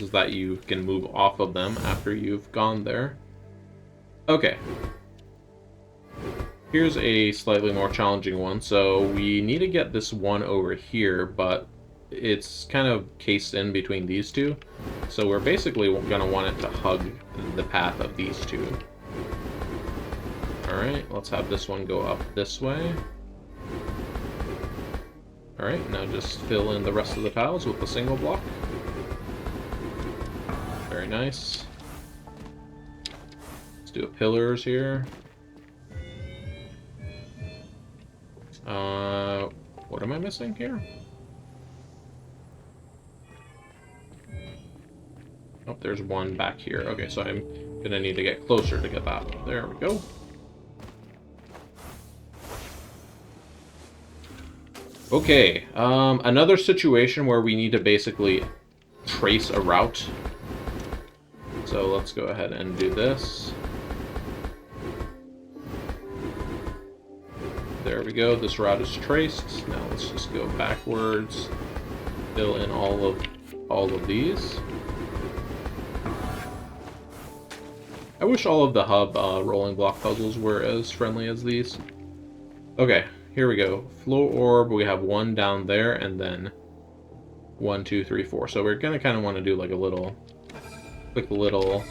is that you can move off of them after you've gone there. Okay. Here's a slightly more challenging one. So we need to get this one over here, but it's kind of cased in between these two. So we're basically going to want it to hug the path of these two. Alright, let's have this one go up this way. Alright, now just fill in the rest of the tiles with a single block. Very nice. Let's do pillars here. What am I missing here? Oh, there's one back here. Okay, so I'm gonna need to get closer to get that. There we go. Okay, another situation where we need to basically trace a route. So let's go ahead and do this. There we go, this route is traced. Now let's just go backwards, fill in all of these. I wish all of the hub rolling block puzzles were as friendly as these. Okay, here we go. Flow orb, we have one down there, and then 1, 2, 3, 4. So we're gonna kind of want to do like a quick little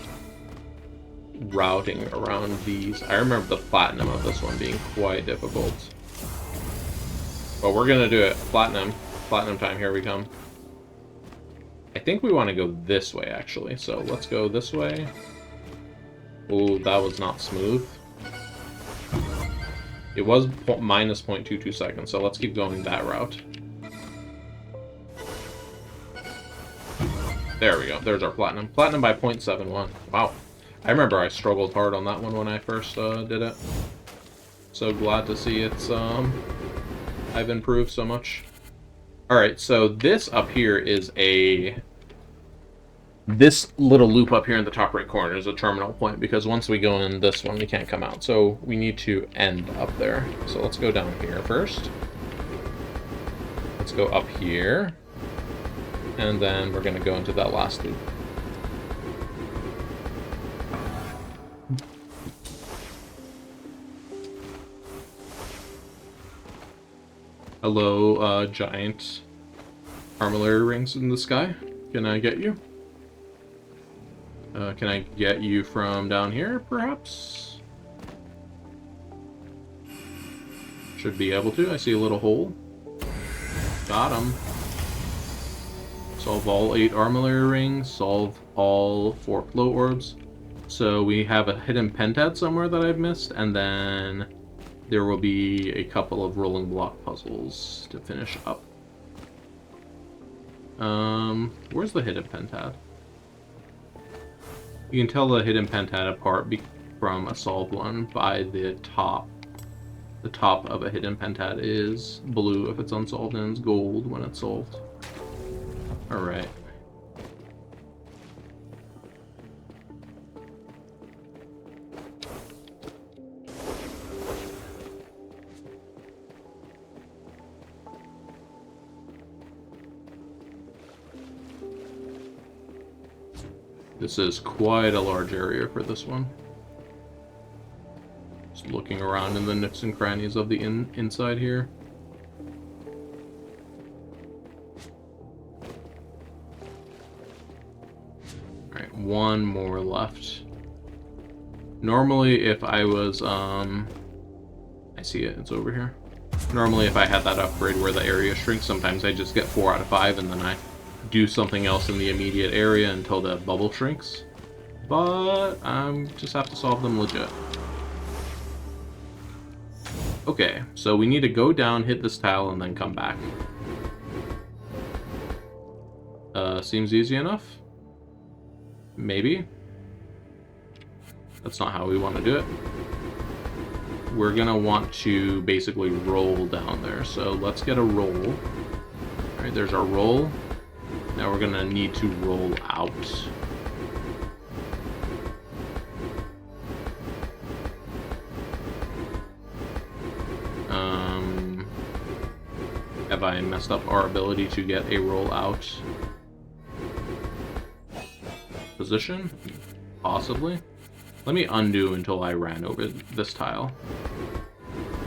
routing around these. I remember the platinum of this one being quite difficult. But we're gonna do it. Platinum time, here we come. I think we want to go this way, actually. So let's go this way. Ooh, that was not smooth. It was minus 0.22 seconds, so let's keep going that route. There we go. There's our platinum. Platinum by 0.71. Wow. I remember I struggled hard on that one when I first did it. So glad to see it's I've improved so much. Alright, so this up here is this little loop up here in the top right corner is a terminal point, because once we go in this one, we can't come out. So we need to end up there. So let's go down here first. Let's go up here. And then we're going to go into that last loop. Hello, giant armillary rings in the sky. Can I get you? Can I get you from down here, perhaps? Should be able to. I see a little hole. Got him. Solve all 8 armillary rings. Solve all 4 flow orbs. So we have a hidden pentad somewhere that I've missed, and then there will be a couple of rolling block puzzles to finish up. Where's the hidden pentad? You can tell the hidden pentad apart from a solved one by the top. The top of a hidden pentad is blue if it's unsolved, and it's gold when it's solved. Alright. This is quite a large area for this one. Just looking around in the nooks and crannies of the inside here. Alright, one more left. Normally if I was, I see it, it's over here. Normally if I had that upgrade where the area shrinks, sometimes I just get 4 out of 5 and then I do something else in the immediate area until the bubble shrinks. But I just have to solve them legit. Okay, so we need to go down, hit this tile, and then come back. Seems easy enough? Maybe? That's not how we want to do it. We're gonna want to basically roll down there, so let's get a roll. Alright, there's our roll. Now we're gonna need to roll out. Have I messed up our ability to get a roll out position? Possibly. Let me undo until I ran over this tile.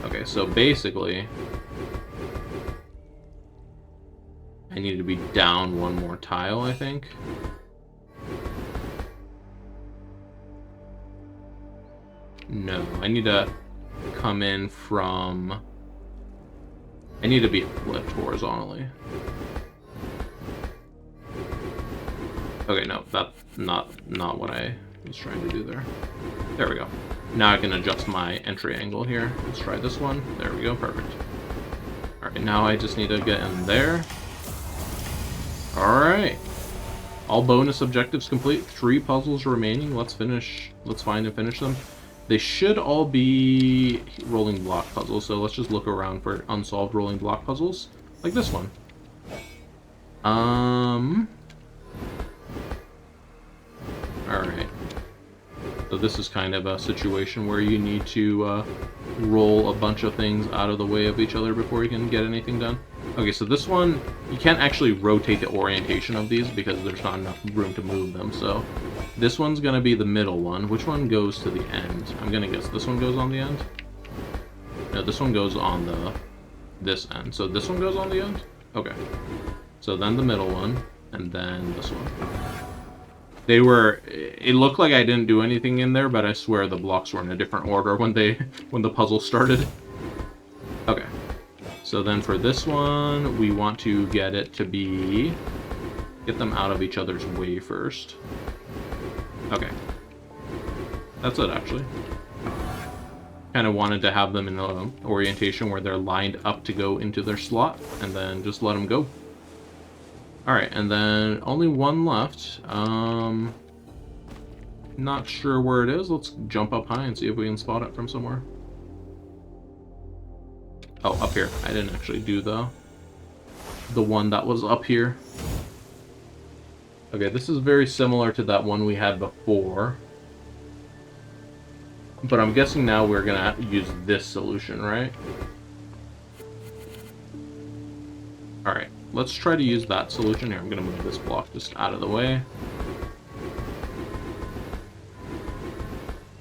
Okay, so basically I need to be down one more tile, I think. No, I need to come in from... I need to be flipped horizontally. Okay, no, that's not what I was trying to do there. There we go. Now I can adjust my entry angle here. Let's try this one. There we go, perfect. Alright, now I just need to get in there. Alright. All bonus objectives complete. 3 puzzles remaining. Let's find and finish them. They should all be rolling block puzzles, so let's just look around for unsolved rolling block puzzles. Like this one. Alright. So this is kind of a situation where you need to roll a bunch of things out of the way of each other before you can get anything done. Okay, so this one, you can't actually rotate the orientation of these because there's not enough room to move them, so this one's gonna be the middle one. Which one goes to the end? I'm gonna guess this one goes on the end? No, this one goes on this end. So this one goes on the end? Okay. So then the middle one, and then this one. It looked like I didn't do anything in there, but I swear the blocks were in a different order when the puzzle started. Okay. So then for this one, we want to get them out of each other's way first. Okay. That's it, actually. Kind of wanted to have them in an orientation where they're lined up to go into their slot, and then just let them go. Alright, and then only one left. Not sure where it is. Let's jump up high and see if we can spot it from somewhere. Oh, up here. I didn't actually do the one that was up here. Okay, this is very similar to that one we had before. But I'm guessing now we're gonna use this solution, right? Alright, let's try to use that solution. Here, I'm gonna move this block just out of the way.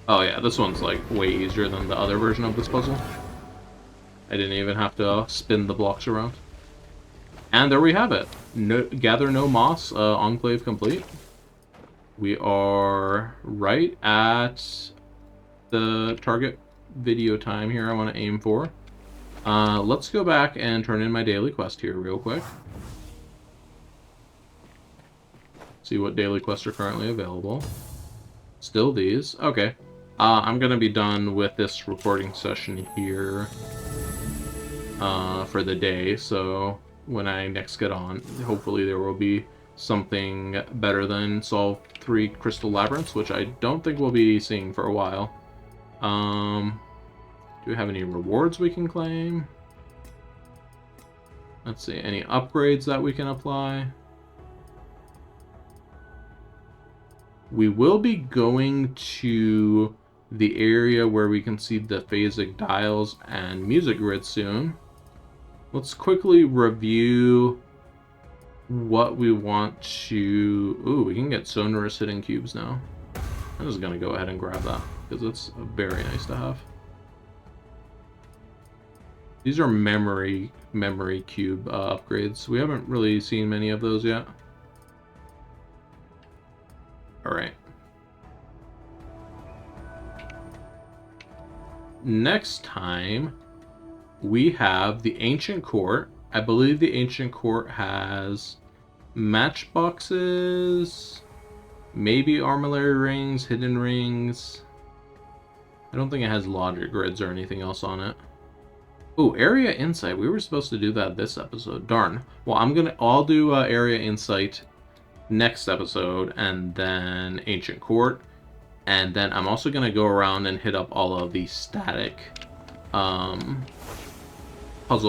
Oh yeah, this one's like way easier than the other version of this puzzle. I didn't even have to spin the blocks around. And there we have it. Gather no moss, enclave complete. We are right at the target video time here I want to aim for. Let's go back and turn in my daily quest here real quick. See what daily quests are currently available. Still these. Okay. I'm going to be done with this recording session here for the day, so when I next get on, hopefully there will be something better than solve 3 crystal labyrinths, which I don't think we'll be seeing for a while. Do we have any rewards we can claim? Let's see, any upgrades that we can apply? We will be going to the area where we can see the phasic dials and music grid soon. Let's quickly review what we want to... Ooh, we can get sonorous hidden cubes now. I'm just going to go ahead and grab that, because it's very nice to have. These are memory cube upgrades. We haven't really seen many of those yet. Alright. Next time, we have the Ancient Court. I believe the Ancient Court has matchboxes, maybe armillary rings, hidden rings. I don't think it has logic grids or anything else on it. Oh, Area Insight. We were supposed to do that this episode. Darn. Well, I'll do Area Insight next episode, and then Ancient Court. And then I'm also going to go around and hit up all of the static puzzle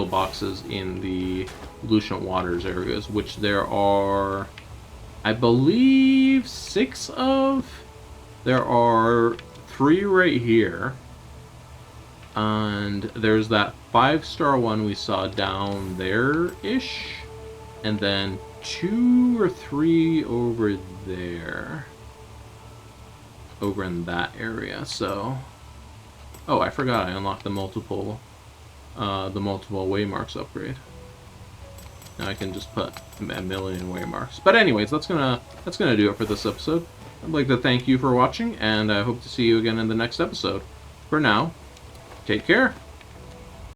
boxes in the Lucent Waters areas, which there are, I believe, 6 of. There are 3 right here. And there's that 5-star one we saw down there-ish. And then 2 or 3 over there. Over in that area, so... Oh, I forgot I unlocked the multiple waymarks upgrade. Now I can just put a million waymarks. But anyways, that's gonna do it for this episode. I'd like to thank you for watching, and I hope to see you again in the next episode. For now, take care.